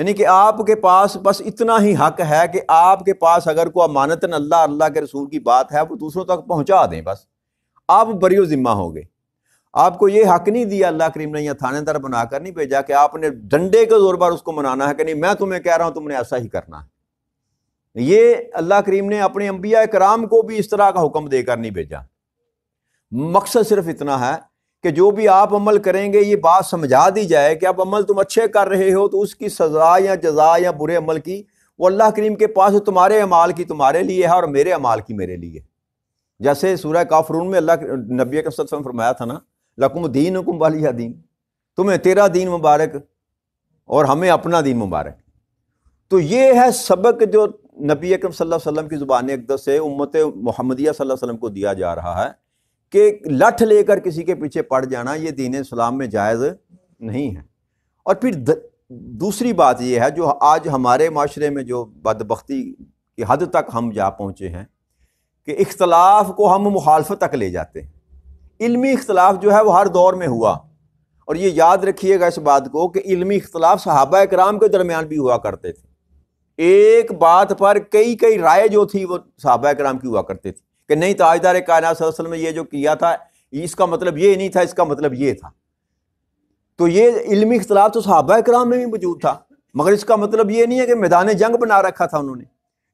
یعنی کہ آپ کے پاس بس اتنا ہی حق ہے کہ آپ کے پاس اگر کوئی امانتاً اللہ کے رسول کی بات ہے وہ دوسروں تک پہنچا دیں، بس آپ بری و ذمہ ہو گئے۔ آپ کو یہ حق نہیں دیا اللہ کریم نے، یا تھانے دار بنا کر نہیں بھیجا کہ آپ نے ڈنڈے کے زور پر اس کو منانا ہے کہ نہیں میں تمہیں کہہ رہا ہوں تم نے ایسا ہی کرنا ہے۔ یہ اللہ کریم نے اپنے انبیاء کرام کو بھی اس طرح کا حکم دے کر نہیں بھیجا۔ مقصد صرف اتنا ہے کہ جو بھی آپ عمل کریں گے یہ بات سمجھا دی جائے کہ اب عمل تم اچھے کر رہے ہو تو اس کی سزا یا جزا یا برے عمل کی وہ اللہ کریم کے پاس تمہارے اعمال کی تمہارے لیے ہے اور میرے اعمال کی میرے لیے۔ جیسے سورہ کافرون میں اللہ نبی اکرم صلی اللہ علیہ وسلم فرمایا تھا نا، لکم دینکم ولی دین، تمہیں تیرا دین مبارک اور ہمیں اپنا دین مبارک۔ تو یہ ہے سبق جو نبی اکرم صلی اللہ علیہ وسلم کی زبان اقدس سے امت محمدیہ صلی اللہ علیہ وسلم کو دیا جا رہا ہے کہ لٹھ لے کر کسی کے پیچھے پڑ جانا یہ دین اسلام میں جائز نہیں ہے۔ اور پھر دوسری بات یہ ہے جو آج ہمارے معاشرے میں جو بدبختی کی حد تک ہم جا پہنچے ہیں کہ اختلاف کو ہم مخالفت تک لے جاتے ہیں۔ علمی اختلاف جو ہے وہ ہر دور میں ہوا، اور یہ یاد رکھیے گا اس بات کو کہ علمی اختلاف صحابہ کرام کے درمیان بھی ہوا کرتے تھے۔ ایک بات پر کئی رائے جو تھی وہ صحابہ کرام کی ہوا کرتے تھے کہ نہیں تاجدار کائنات صلی اللہ علیہ وسلم نے یہ جو کیا تھا اس کا مطلب یہ نہیں تھا، اس کا مطلب یہ تھا۔ تو یہ علمی اختلاف تو صحابہ کرام میں بھی موجود تھا، مگر اس کا مطلب یہ نہیں ہے کہ میدان جنگ بنا رکھا تھا انہوں نے۔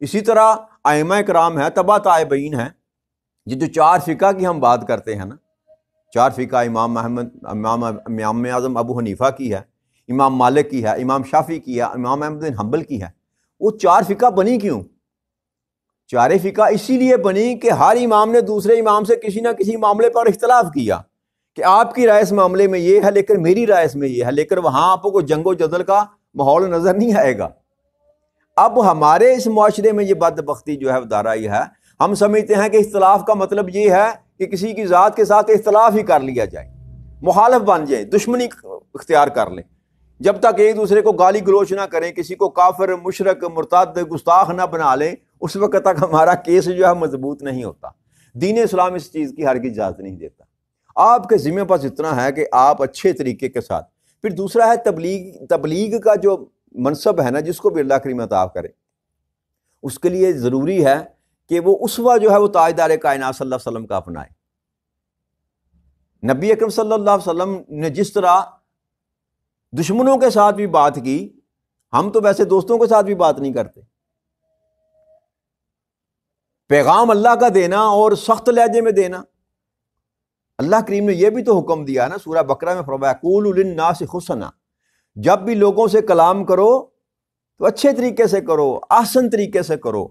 اسی طرح ائمہ کرام ہیں، تبع تابعین ہیں، یہ جو چار فقہ کی ہم بات کرتے ہیں نا، چار فقہ امام اعظم ابو حنیفہ کی ہے، امام مالک کی ہے، امام شافعی کی ہے، امام احمد بن حنبل کی ہے۔ وہ چار فقہ بنی کیوں؟ چار فقہ اسی لیے بنی کہ ہر امام نے دوسرے امام سے کسی نہ کسی معاملے پر اختلاف کیا کہ آپ کی رائے اس معاملے میں یہ ہے لیکن میری رائے اس میں یہ ہے، لیکن وہاں آپ کو جنگ و جدل کا ماحول نظر نہیں آئے گا۔ اب ہمارے اس معاشرے میں یہ بدبختی جو ہے دارا یہ ہے، ہم سمجھتے ہیں کہ اختلاف کا مطلب یہ ہے کہ کسی کی ذات کے ساتھ اختلاف ہی کر لیا جائے، مخالف بن جائیں، دشمنی اختیار کر لیں، جب تک ایک دوسرے کو گالی گلوچ نہ کریں، کسی کو کافر، مشرک، مرتد، گستاخ نہ بنا لیں، اس وقت تک ہمارا کیس جو ہے مضبوط نہیں ہوتا۔ دین اسلام اس چیز کی ہرگز اجازت نہیں دیتا۔ آپ کے ذمہ پاس اتنا ہے کہ آپ اچھے طریقے کے ساتھ، پھر دوسرا ہے تبلیغ کا جو منصب ہے نا، جس کو بھی اللہ کریم عطا کرے، اس کے لیے ضروری ہے کہ وہ اسوہ جو ہے وہ تاجدار کائنات صلی اللہ علیہ وسلم کا اپنائے۔ نبی اکرم صلی اللہ علیہ وسلم نے جس طرح دشمنوں کے ساتھ بھی بات کی، ہم تو ویسے دوستوں کے ساتھ بھی بات نہیں کرتے۔ پیغام اللہ کا دینا اور سخت لہجے میں دینا، اللہ کریم نے یہ بھی تو حکم دیا ہے نا، سورہ بقرہ میں فرمایا قولوا للناس حسنا، جب بھی لوگوں سے کلام کرو تو اچھے طریقے سے کرو، احسن طریقے سے کرو،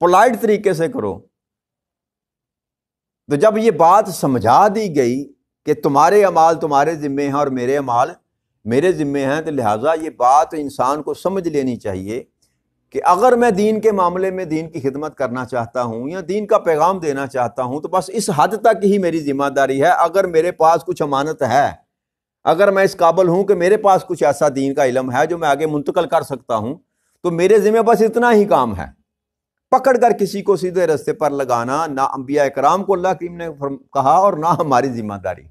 پولائٹ طریقے سے کرو۔ تو جب یہ بات سمجھا دی گئی کہ تمہارے اعمال تمہارے ذمے ہیں اور میرے اعمال میرے ذمے ہیں، تو لہٰذا یہ بات انسان کو سمجھ لینی چاہیے کہ اگر میں دین کے معاملے میں دین کی خدمت کرنا چاہتا ہوں یا دین کا پیغام دینا چاہتا ہوں تو بس اس حد تک ہی میری ذمہ داری ہے۔ اگر میرے پاس کچھ امانت ہے، اگر میں اس قابل ہوں کہ میرے پاس کچھ ایسا دین کا علم ہے جو میں آگے منتقل کر سکتا ہوں، تو میرے ذمہ بس اتنا ہی کام ہے۔ پکڑ کر کسی کو سیدھے راستے پر لگانا نہ انبیاء کرام کو اللہ کریم نے کہا اور نہ ہماری ذمہ داری۔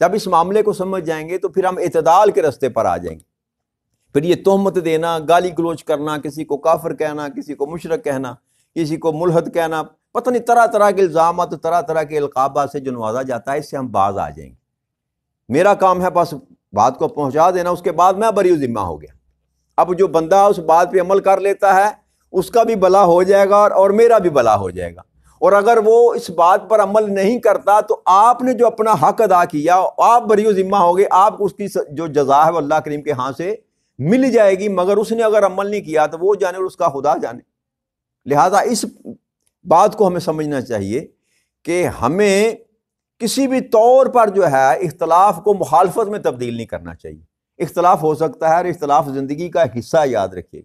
جب اس معاملے کو سمجھ جائیں گے تو پھر ہم اعتدال کے راستے پر آ جائیں گے۔ پھر یہ تہمت دینا، گالی گلوچ کرنا، کسی کو کافر کہنا، کسی کو مشرک کہنا، کسی کو ملحد کہنا، پتہ نہیں طرح طرح کے الزامات، طرح طرح کے القابات سے جو نوازا جاتا ہے، اس سے ہم باز آ جائیں گے۔ میرا کام ہے بس بات کو پہنچا دینا، اس کے بعد میں بری ذمہ ہو گیا۔ اب جو بندہ اس بات پہ عمل کر لیتا ہے اس کا بھی بھلا ہو جائے گا اور میرا بھی بھلا ہو جائے گا، اور اگر وہ اس بات پر عمل نہیں کرتا تو آپ نے جو اپنا حق ادا کیا آپ بری ذمہ ہو گئے، آپ کو اس کی جو جزا ہے وہ اللہ کریم کے ہاں سے مل جائے گی، مگر اس نے اگر عمل نہیں کیا تو وہ جانے اور اس کا خدا جانے۔ لہذا اس بات کو ہمیں سمجھنا چاہیے کہ ہمیں کسی بھی طور پر جو ہے اختلاف کو مخالفت میں تبدیل نہیں کرنا چاہیے۔ اختلاف ہو سکتا ہے اور اختلاف زندگی کا ایک حصہ ہے، یاد رکھیے۔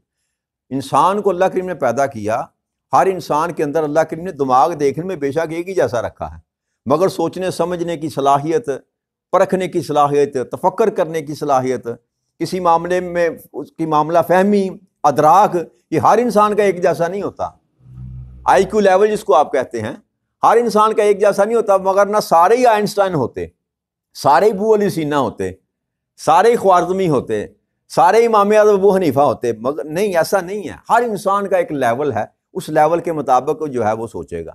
انسان کو اللہ کریم نے پیدا کیا، ہر انسان کے اندر اللہ کریم نے دماغ دیکھنے میں بے شک ایک ہی جیسا رکھا ہے، مگر سوچنے سمجھنے کی صلاحیت، پرکھنے کی صلاحیت، تفکر کرنے کی صلاحیت، کسی معاملے میں اس کی معاملہ فہمی، ادراک، یہ ہر انسان کا ایک جیسا نہیں ہوتا۔ آئی کیو لیول جس کو آپ کہتے ہیں، ہر انسان کا ایک جیسا نہیں ہوتا، مگر نہ سارے ہی آئنسٹائن ہوتے، سارے ہی ابو علی سینا ہوتے، سارے ہی خوارزمی ہوتے، سارے امام اعظم ابو حنیفہ ہوتے، مگر نہیں، ایسا نہیں ہے، ہر انسان کا ایک لیول ہے، اس لیول کے مطابق جو ہے وہ سوچے گا۔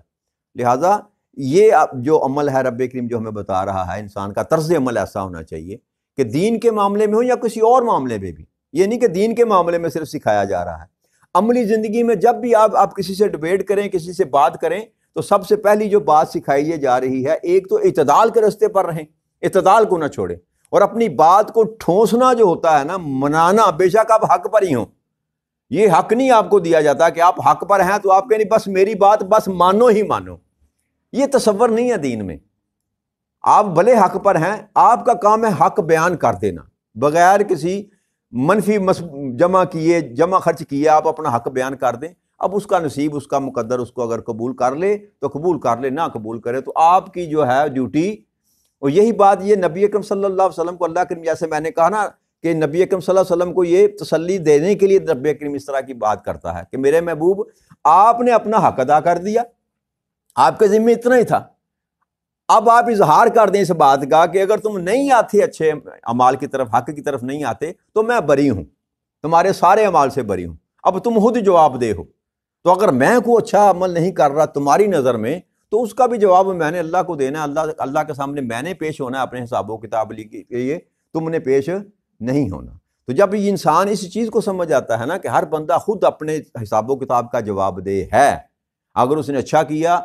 لہٰذا یہ جو عمل ہے رب کریم جو ہمیں بتا رہا ہے، انسان کا طرز عمل ایسا ہونا چاہیے کہ دین کے معاملے میں ہو یا کسی اور معاملے میں بھی، یہ نہیں کہ دین کے معاملے میں صرف سکھایا جا رہا ہے، عملی زندگی میں جب بھی آپ کسی سے ڈیبیٹ کریں، کسی سے بات کریں، تو سب سے پہلی جو بات سکھائی جا رہی ہے، ایک تو اعتدال کے راستے پر رہیں، اعتدال کو نہ چھوڑیں، اور اپنی بات کو ٹھونسنا جو ہوتا ہے نا، منانا، بے شک آپ حق پر ہی ہوں، یہ حق نہیں آپ کو دیا جاتا کہ آپ حق پر ہیں تو آپ کہیں بس میری بات بس مانو ہی مانو، یہ تصور نہیں ہے دین میں۔ آپ بھلے حق پر ہیں، آپ کا کام ہے حق بیان کر دینا، بغیر کسی منفی جمع خرچ کیے آپ اپنا حق بیان کر دیں۔ اب اس کا نصیب، اس کا مقدر اس کو اگر قبول کر لے تو قبول کر لے، نہ قبول کرے تو آپ کی جو ہے ڈیوٹی، اور یہی بات یہ نبی اکرم صلی اللہ علیہ وسلم کو اللہ کریم، جیسے میں نے کہا نا کہ نبی اکرم صلی اللہ علیہ وسلم کو یہ تسلی دینے کے لیے نبی کریم اس طرح کی بات کرتا ہے کہ میرے محبوب، آپ نے اپنا حق ادا کر دیا، آپ کے ذمہ اتنا ہی تھا، اب آپ اظہار کر دیں اس بات کا کہ اگر تم نہیں آتے اچھے اعمال کی طرف، حق کی طرف نہیں آتے تو میں بری ہوں، تمہارے سارے اعمال سے بری ہوں، اب تم خود جواب دے ہو، تو اگر میں کوئی اچھا عمل نہیں کر رہا تمہاری نظر میں تو اس کا بھی جواب میں نے اللہ کو دینا ہے، اللہ کے سامنے میں نے پیش ہونا ہے اپنے حساب و کتاب کے لیے، تم نے پیش نہیں ہونا۔ تو جب یہ انسان اس چیز کو سمجھ جاتا ہے نا کہ ہر بندہ خود اپنے حساب و کتاب کا جواب دے ہے، اگر اس نے اچھا کیا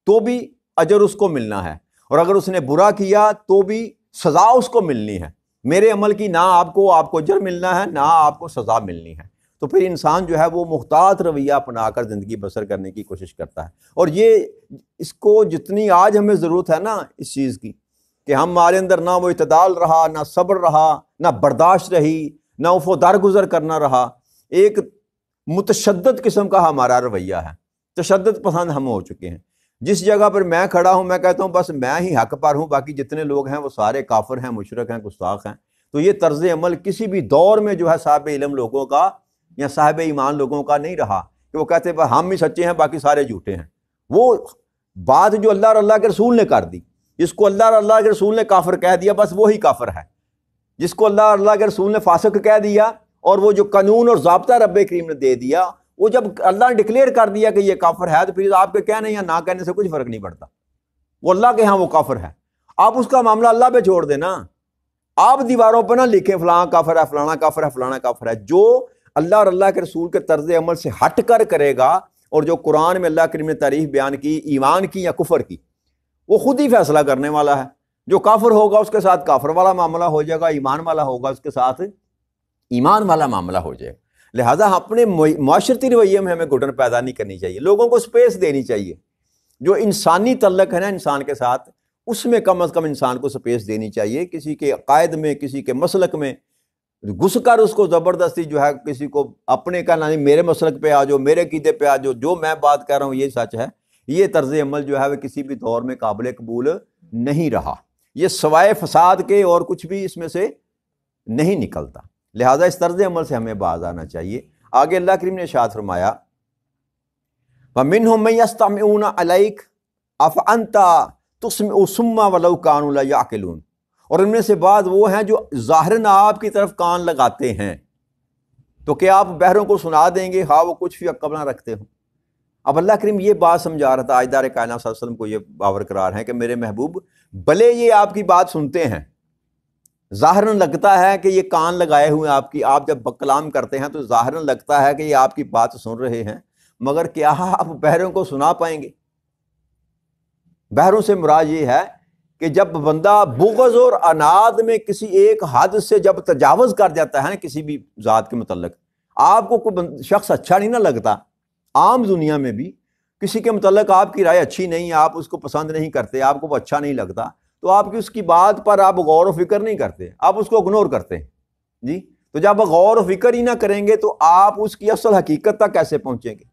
تو بھی اجر اس کو ملنا ہے، اور اگر اس نے برا کیا تو بھی سزا اس کو ملنی ہے، میرے عمل کی نہ آپ کو اجر ملنا ہے، نہ آپ کو سزا ملنی ہے۔ تو پھر انسان جو ہے وہ محتاط رویہ اپنا کر زندگی بسر کرنے کی کوشش کرتا ہے، اور یہ اس کو جتنی آج ہمیں ضرورت ہے نا اس چیز کی کہ ہمارے اندر نہ وہ اعتدال رہا، نہ صبر رہا، نہ برداشت رہی، نہ عفو درگزر کرنا رہا، ایک متشدد قسم کا ہمارا رویہ ہے، تشدد پسند ہم ہو چکے ہیں۔ جس جگہ پر میں کھڑا ہوں میں کہتا ہوں بس میں ہی حق پر ہوں، باقی جتنے لوگ ہیں وہ سارے کافر ہیں، مشرک ہیں، گستاخ ہیں۔ تو یہ طرز عمل کسی بھی دور میں جو ہے صاحب علم لوگوں کا یا صاحب ایمان لوگوں کا نہیں رہا کہ وہ کہتے ہیں ہم ہی سچے ہیں باقی سارے جھوٹے ہیں۔ وہ بات جو اللہ اور اللہ کے رسول نے کر دی، جس کو اللہ اور اللہ کے رسول نے کافر کہہ دیا بس وہی کافر ہے، جس کو اللہ اور اللہ کے رسول نے فاسق کہہ دیا، اور وہ جو قانون اور ضابطہ رب کریم نے دے دیا، وہ جب اللہ نے ڈکلیئر کر دیا کہ یہ کافر ہے تو پھر آپ کے کہنے یا نہ کہنے سے کچھ فرق نہیں پڑتا، وہ اللہ کے ہاں وہ کافر ہے۔ آپ اس کا معاملہ اللہ پہ چھوڑ دینا، آپ دیواروں پہ نہ لکھیں فلاں کافر ہے، فلانا کافر ہے، فلانا کافر ہے۔ جو اللہ اور اللہ کے رسول کے طرز عمل سے ہٹ کر کرے گا، اور جو قرآن میں اللہ کریم نے تعریف بیان کی ایمان کی یا کفر کی، وہ خود ہی فیصلہ کرنے والا ہے۔ جو کافر ہوگا اس کے ساتھ کافر والا معاملہ ہو جائے گا، ایمان والا ہوگا اس کے ساتھ ایمان والا معاملہ ہو جائے گا۔ لہٰذا اپنے معاشرتی رویے میں ہمیں گھٹن پیدا نہیں کرنی چاہیے، لوگوں کو سپیس دینی چاہیے، جو انسانی تعلق ہے نا انسان کے ساتھ، اس میں کم از کم انسان کو سپیس دینی چاہیے۔ کسی کے عقائد میں، کسی کے مسلک میں گھس کر اس کو زبردستی جو ہے کسی کو اپنے کا نہیں میرے مسلک پہ آ جاؤ، میرے عقیدے پہ آ جاؤ، جو میں بات کر رہا ہوں یہ سچ ہے، یہ طرز عمل جو ہے وہ کسی بھی دور میں قابل قبول نہیں رہا، یہ سوائے فساد کے اور کچھ بھی اس میں سے نہیں نکلتا۔ لہٰذا اس طرز عمل سے ہمیں باز آنا چاہیے۔ آگے اللہ کریم نے ارشاد فرمایا وَمِنْهُم مَّن يَسْتَمِعُونَ عَلَيْكَ أَفَأَنْتَ تُسْمِعُ الصُّمَّ وَلَوْ كَانُوا لَا يَعْقِلُونَ، اور ان میں سے بعض وہ ہیں جو ظاہراً آپ کی طرف کان لگاتے ہیں، تو کیا آپ بہروں کو سنا دیں گے ہاں وہ کچھ بھی عقل نہ رکھتے ہوں۔ اب اللہ کریم یہ بات سمجھا رہا تھا تاجدار کائنات صلی اللہ علیہ وسلم کو، یہ باور قرار ہے کہ میرے محبوب بھلے یہ آپ کی بات سنتے ہیں، ظاہراً لگتا ہے کہ یہ کان لگائے ہوئے آپ کی، آپ جب کلام کرتے ہیں تو ظاہراً لگتا ہے کہ یہ آپ کی بات سن رہے ہیں، مگر کیا آپ بہروں کو سنا پائیں گے؟ بہروں سے مراد یہ ہے کہ جب بندہ بغض اور عناد میں کسی ایک حد سے جب تجاوز کر جاتا ہے نا کسی بھی ذات کے متعلق، آپ کو کوئی شخص اچھا نہیں نہ لگتا، عام دنیا میں بھی کسی کے متعلق آپ کی رائے اچھی نہیں، آپ اس کو پسند نہیں کرتے، آپ کو وہ اچھا نہیں لگتا، تو آپ کی اس کی بات پر آپ غور و فکر نہیں کرتے، آپ اس کو اگنور کرتے ہیں جی۔ تو جب غور و فکر ہی نہ کریں گے تو آپ اس کی اصل حقیقت تک کیسے پہنچیں گے؟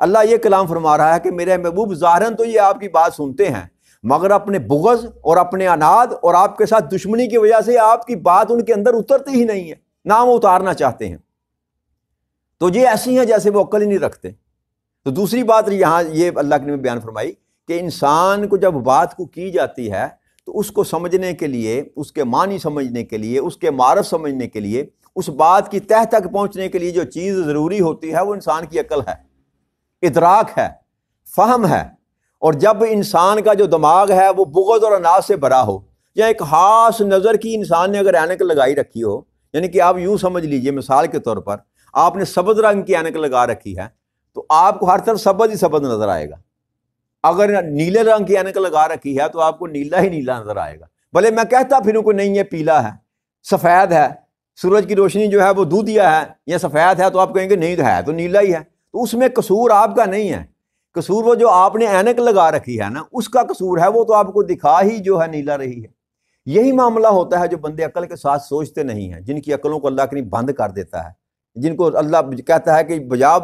اللہ یہ کلام فرما رہا ہے کہ میرے محبوب ظاہراً تو یہ آپ کی بات سنتے ہیں، مگر اپنے بغض اور اپنے عناد اور آپ کے ساتھ دشمنی کی وجہ سے آپ کی بات ان کے اندر اترتی ہی نہیں ہے، نہ وہ اتارنا چاہتے ہیں، تو یہ ایسی ہیں جیسے وہ عقل ہی نہیں رکھتے۔ تو دوسری بات یہاں یہ اللہ نے بیان فرمائی کہ انسان کو جب بات کو کی جاتی ہے تو اس کو سمجھنے کے لیے، اس کے معنی سمجھنے کے لیے، اس کے معرف سمجھنے کے لیے اس بات کی تہ تک پہنچنے کے لیے جو چیز ضروری ہوتی ہے وہ انسان کی عقل ہے، ادراک ہے، فہم ہے۔ اور جب انسان کا جو دماغ ہے وہ بغض اور اناج سے بھرا ہو، یا ایک خاص نظر کی انسان نے اگر اینک لگائی رکھی ہو، یعنی کہ آپ یوں سمجھ لیجئے مثال کے طور پر آپ نے سبز رنگ کی اینک لگا رکھی ہے تو آپ کو ہر طرف سبز ہی سبز نظر آئے گا۔ اگر نیلے رنگ کی اینک لگا رکھی ہے تو آپ کو نیلا ہی نیلا نظر آئے گا، بھلے میں کہتا پھروں کہ نہیں یہ پیلا ہے، سفید ہے، سورج کی روشنی جو ہے وہ دودھیا ہے یا سفید ہے، تو آپ کہیں گے نہیں ہے تو نیلا ہی ہے۔ تو اس میں قصور آپ کا نہیں ہے، قصور وہ جو آپ نے اینک لگا رکھی ہے نا اس کا قصور ہے، وہ تو آپ کو دکھا ہی جو ہے نیلا رہی ہے۔ یہی معاملہ ہوتا ہے جو بندے عقل کے ساتھ سوچتے نہیں ہیں، جن کی عقلوں کو اللہ کریم بند کر دیتا ہے، جن کو اللہ کہتا ہے کہ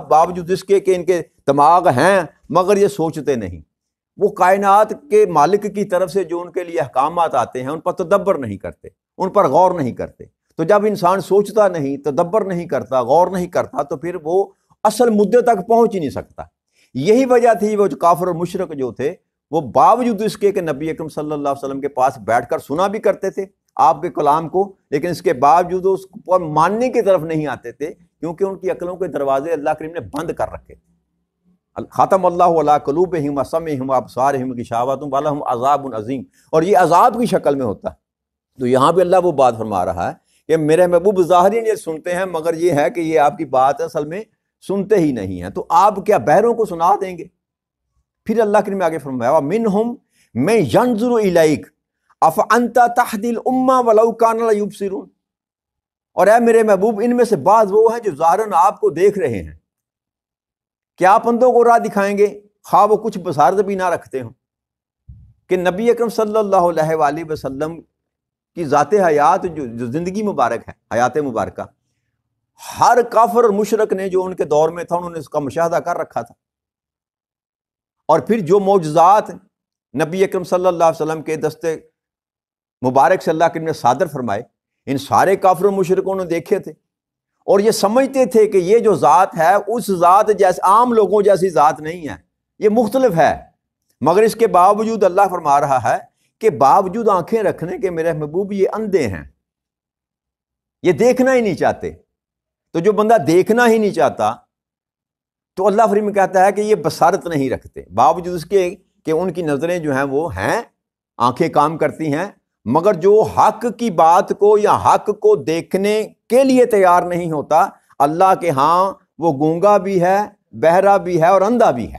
باوجود اس کے کہ ان کے دماغ ہیں مگر یہ سوچتے نہیں۔ وہ کائنات کے مالک کی طرف سے جو ان کے لیے احکامات آتے ہیں ان پر تدبر نہیں کرتے، ان پر غور نہیں کرتے۔ تو جب انسان سوچتا نہیں، تدبر نہیں کرتا، غور نہیں کرتا، تو پھر وہ اصل مدے تک پہنچ ہی نہیں سکتا۔ یہی وجہ تھی وہ جو کافر اور مشرک جو تھے وہ باوجود اس کے کہ نبی اکرم صلی اللہ علیہ وسلم کے پاس بیٹھ کر سنا بھی کرتے تھے آپ کے کلام کو، لیکن اس کے باوجود اس کو ماننے کی طرف نہیں آتے تھے، کیونکہ ان کی عقلوں کے دروازے اللہ کریم نے بند کر رکھے تھے۔ ختم اللہ علی قلوبہم وسمعہم وابصارہم غشاوۃ ولہم عذاب عظیم، اور یہ عذاب کی شکل میں ہوتا ہے۔ تو یہاں پہ اللہ وہ بات فرما رہا ہے کہ میرے محبوب ظاہرین یہ سنتے ہیں مگر یہ ہے کہ یہ آپ کی بات اصل میں سنتے ہی نہیں ہیں، تو آپ کیا بہروں کو سنا دیں گے؟ پھر اللہ کریم نے آگے فرمایا وَمِنْهُمْ مَن يَنظُرُ إِلَيْكَ أَفَأَنْتَ تَهْدِي الْأُمَّةَ وَلَوْ كَانَ لَا يُبْصِرُونَ، اور اے میرے محبوب ان میں سے بعض وہ ہیں جو ظاہراً آپ کو دیکھ رہے ہیں، کیا آپ بندوں کو راہ دکھائیں گے خواہ وہ کچھ بصارت بھی نہ رکھتے ہوں؟ کہ نبی اکرم صلی اللہ علیہ وآلہ وسلم کی ذات حیات جو زندگی مبارک ہے، حیات مبارکہ، ہر کافر اور مشرک نے جو ان کے دور میں تھا انہوں نے اس کا مشاہدہ کر رکھا تھا، اور پھر جو معجزات نبی اکرم صلی اللہ علیہ وسلم کے دستے مبارک سے اللہ کریم نے صادر فرمائے ان سارے کافر و مشرکوں نے دیکھے تھے، اور یہ سمجھتے تھے کہ یہ جو ذات ہے اس ذات جیسے عام لوگوں جیسی ذات نہیں ہے، یہ مختلف ہے۔ مگر اس کے باوجود اللہ فرما رہا ہے کہ باوجود آنکھیں رکھنے کے میرے محبوب یہ اندھے ہیں، یہ دیکھنا ہی نہیں چاہتے۔ تو جو بندہ دیکھنا ہی نہیں چاہتا تو اللہ فریم کہتا ہے کہ یہ بصارت نہیں رکھتے، باوجود اس کے کہ ان کی نظریں جو ہیں وہ ہیں، آنکھیں کام کرتی ہیں، مگر جو حق کی بات کو یا حق کو دیکھنے کے لیے تیار نہیں ہوتا، اللہ کے ہاں وہ گونگا بھی ہے، بہرا بھی ہے اور اندھا بھی ہے۔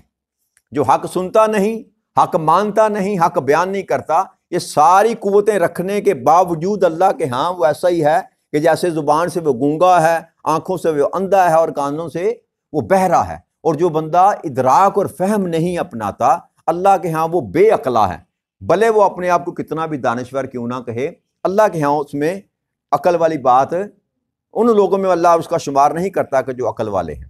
جو حق سنتا نہیں، حق مانتا نہیں، حق بیان نہیں کرتا، یہ ساری قوتیں رکھنے کے باوجود اللہ کے ہاں وہ ایسا ہی ہے کہ جیسے زبان سے وہ گونگا ہے، آنکھوں سے وہ اندھا ہے اور کانوں سے وہ بہرا ہے۔ اور جو بندہ ادراک اور فہم نہیں اپناتا اللہ کے ہاں وہ بے عقلا ہے، بھلے وہ اپنے آپ کو کتنا بھی دانشور کیوں نہ کہے، اللہ کے ہاں اس میں عقل والی بات ان لوگوں میں اللہ اس کا شمار نہیں کرتا کہ جو عقل والے ہیں۔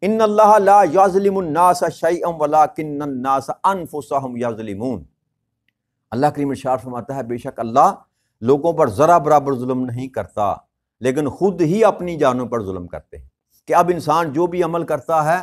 ان اللہ لا یظلم الناس شیئا ولکن الناس انفسهم یظلمون، اللہ کریم ارشاد فرماتا ہے بے شک اللہ لوگوں پر ذرا برابر ظلم نہیں کرتا لیکن خود ہی اپنی جانوں پر ظلم کرتے ہیں۔ کہ اب انسان جو بھی عمل کرتا ہے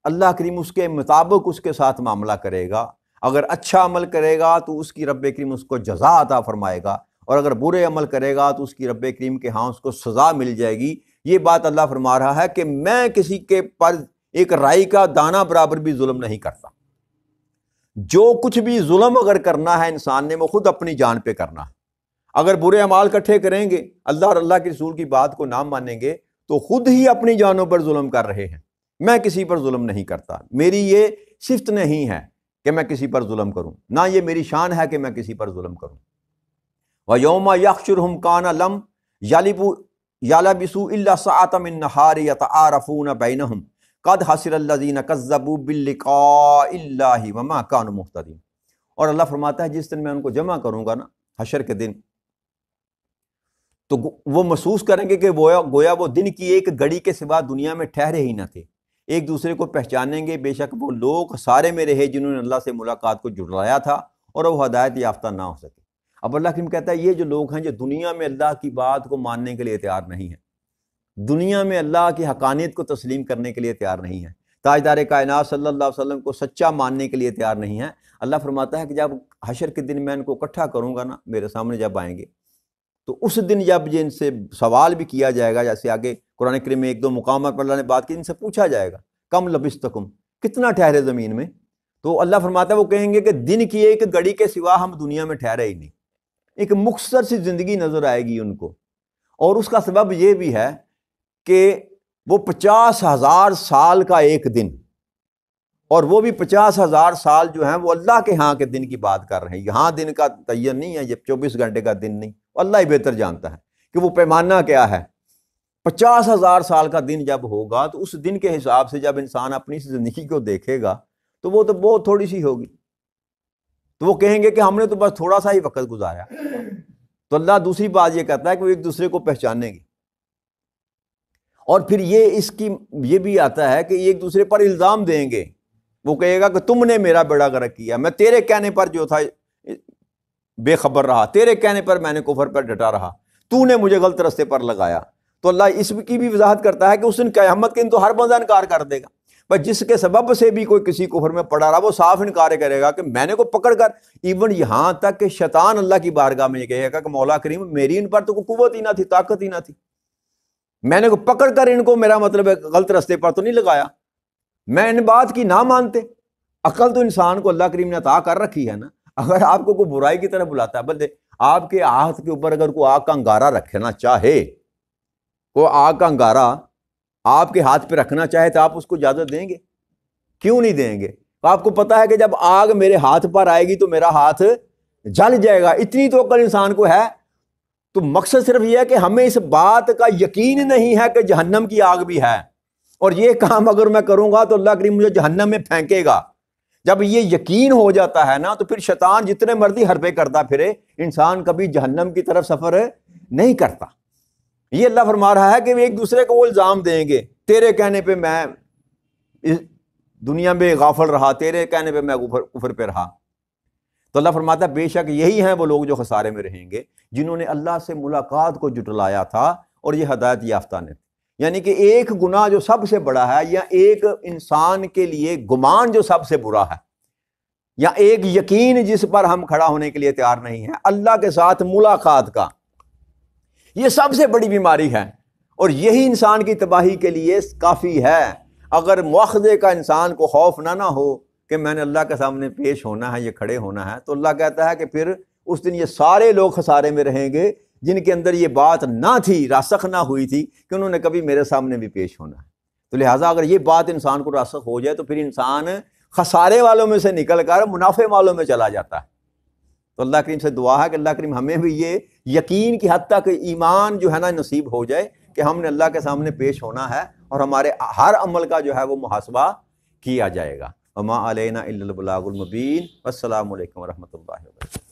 اللہ کریم اس کے مطابق اس کے ساتھ معاملہ کرے گا، اگر اچھا عمل کرے گا تو اس کی رب کریم اس کو جزا عطا فرمائے گا، اور اگر برے عمل کرے گا تو اس کی رب کریم کے ہاں اس کو سزا مل جائے گی۔ یہ بات اللہ فرما رہا ہے کہ میں کسی کے پر ایک رائی کا دانہ برابر بھی ظلم نہیں کرتا۔ جو کچھ بھی ظلم اگر کرنا ہے انسان نے وہ خود اپنی جان پہ کرنا ہے۔ اگر برے اعمال اکٹھے کریں گے، اللہ اور اللہ کے رسول کی بات کو نہ مانیں گے تو خود ہی اپنی جانوں پر ظلم کر رہے ہیں۔ میں کسی پر ظلم نہیں کرتا، میری یہ صفت نہیں ہے کہ میں کسی پر ظلم کروں، نہ یہ میری شان ہے کہ میں کسی پر ظلم کروں۔ وَيَوْمَ يَحْشُرُهُمْ كَانَ لَمْ يَلْبِثُوا إِلَّا سَاعَةً مِّن النَّهَارِ يَتَعَارَفُونَ بَيْنَهُمْ قَدْ خَسِرَ الَّذِينَ كَذَّبُوا بِلِّقَاءِ اللَّهِ وَمَا كَانُوا مُهْتَدِينَ۔ اور اللہ فرماتا ہے جس دن میں ان کو جمع کروں گا نا، حشر کے دن، تو وہ محسوس کریں گے کہ گویا وہ دن کی ایک گھڑی کے سوا دنیا میں ٹھہرے ہی نہ تھے، ایک دوسرے کو پہچانیں گے بے شک وہ لوگ سارے میں رہے جنہوں نے اللہ سے ملاقات کو جھٹلایا تھا اور وہ ہدایت یافتہ نہ ہو سکے۔ اب اللہ کریم کہتا ہے یہ جو لوگ ہیں جو دنیا میں اللہ کی بات کو ماننے کے لیے تیار نہیں ہیں، دنیا میں اللہ کی حقانیت کو تسلیم کرنے کے لیے تیار نہیں ہیں، تاجدار کائنات صلی اللہ علیہ وسلم کو سچا ماننے کے لیے تیار نہیں ہیں، اللہ فرماتا ہے کہ جب حشر کے دن میں ان کو اکٹھا کروں گا نا، میرے سامنے جب آئیں گے تو اس دن جب ان سے سوال بھی کیا جائے گا، جیسے آگے قرآن کریم میں ایک دو مقامات پر اللہ نے بات کی، ان سے پوچھا جائے گا کم لبستکم، کتنا ٹھہرے زمین میں، تو اللہ فرماتا ہے وہ کہیں گے کہ دن کی ایک گھڑی کے سوا ہم دنیا میں ٹھہرے ہی نہیں. ایک مختصر سی زندگی نظر آئے گی ان کو. اور اس کا سبب یہ بھی ہے کہ وہ 50,000 سال کا ایک دن، اور وہ بھی 50,000 سال جو ہیں وہ اللہ کے ہاں کے دن کی بات کر رہے ہیں. یہاں دن کا تعین نہیں ہے، یہ 24 گھنٹے کا دن نہیں، اللہ ہی بہتر جانتا ہے کہ وہ پیمانہ کیا ہے. 50,000 سال کا دن جب ہوگا تو اس دن کے حساب سے جب انسان اپنی زندگی کو دیکھے گا تو وہ تو بہت تھوڑی سی ہوگی. تو وہ کہیں گے کہ ہم نے تو بس تھوڑا سا ہی وقت گزارا. تو اللہ دوسری بات یہ کہتا ہے کہ وہ ایک دوسرے کو پہچانیں گے. اور پھر یہ بھی آتا ہے کہ ایک دوسرے پر الزام دیں گے. وہ کہے گا کہ تم نے میرا بیڑا غرق کیا، میں تیرے کہنے پر جو تھا بے خبر رہا، تیرے کہنے پر میں نے کفر پر ڈٹا رہا، تو نے مجھے غلط راستے پر لگایا. تو اللہ اس کی بھی وضاحت کرتا ہے کہ اس دن قیامت کے دن تو ہر بندہ انکار کر دے گا. پر جس کے سبب سے بھی کوئی کسی کفر میں پڑا رہا وہ صاف انکار کرے گا کہ میں نے کو پکڑ کر، ایون یہاں تک کہ شیطان اللہ کی بارگاہ میں یہ کہے گا کہ مولا کریم میری ان پر تو کوئی قوت ہی نہ تھی، طاقت ہی نہ تھی، میں نے کو پکڑ کر ان کو میرا مطلب ہے غلط راستے پر تو نہیں لگایا، میں ان بات کی نہ مانتے. عقل تو انسان کو اللہ کریم نے عطا کر رکھی ہے نا. اگر آپ کو کوئی برائی کی طرف بلاتا ہے، بلکہ آپ کے ہاتھ کے اوپر اگر کوئی آگ کا انگارہ رکھنا چاہے، کوئی آگ کا انگارہ آپ کے ہاتھ پہ رکھنا چاہے تو آپ اس کو اجازت دیں گے؟ کیوں نہیں دیں گے؟ آپ کو پتا ہے کہ جب آگ میرے ہاتھ پر آئے گی تو میرا ہاتھ جل جائے گا. اتنی تو عقل انسان کو ہے. تو مقصد صرف یہ ہے کہ ہمیں اس بات کا یقین نہیں ہے کہ جہنم کی آگ بھی ہے، اور یہ کام اگر میں کروں گا تو اللہ کریم مجھے جہنم میں پھینکے گا. جب یہ یقین ہو جاتا ہے نا تو پھر شیطان جتنے مرضی حربے کرتا پھرے، انسان کبھی جہنم کی طرف سفر نہیں کرتا. یہ اللہ فرما رہا ہے کہ ایک دوسرے کو وہ الزام دیں گے، تیرے کہنے پہ میں اس دنیا میں غافل رہا، تیرے کہنے پہ میں کفر پہ رہا. تو اللہ فرماتا ہے بے شک یہی ہیں وہ لوگ جو خسارے میں رہیں گے، جنہوں نے اللہ سے ملاقات کو جٹلایا تھا اور یہ ہدایت یافتہ نے. یعنی کہ ایک گناہ جو سب سے بڑا ہے، یا ایک انسان کے لیے گمان جو سب سے برا ہے، یا ایک یقین جس پر ہم کھڑا ہونے کے لیے تیار نہیں ہے، اللہ کے ساتھ ملاقات کا، یہ سب سے بڑی بیماری ہے. اور یہی انسان کی تباہی کے لیے کافی ہے. اگر مواخذے کا انسان کو خوف نہ ہو کہ میں نے اللہ کے سامنے پیش ہونا ہے، یہ کھڑے ہونا ہے، تو اللہ کہتا ہے کہ پھر اس دن یہ سارے لوگ خسارے میں رہیں گے جن کے اندر یہ بات نہ تھی، راسخ نہ ہوئی تھی کہ انہوں نے کبھی میرے سامنے بھی پیش ہونا ہے. تو لہٰذا اگر یہ بات انسان کو راسخ ہو جائے تو پھر انسان خسارے والوں میں سے نکل کر منافع والوں میں چلا جاتا ہے. تو اللہ کریم سے دعا ہے کہ اللہ کریم ہمیں بھی یہ یقین کی حد تک ایمان جو ہے نا نصیب ہو جائے کہ ہم نے اللہ کے سامنے پیش ہونا ہے اور ہمارے ہر عمل کا جو ہے وہ محاسبہ کیا جائے گا. وما علینا الا البلاغ المبین. السلام علیکم ورحمۃ اللہ وبرکاتہ.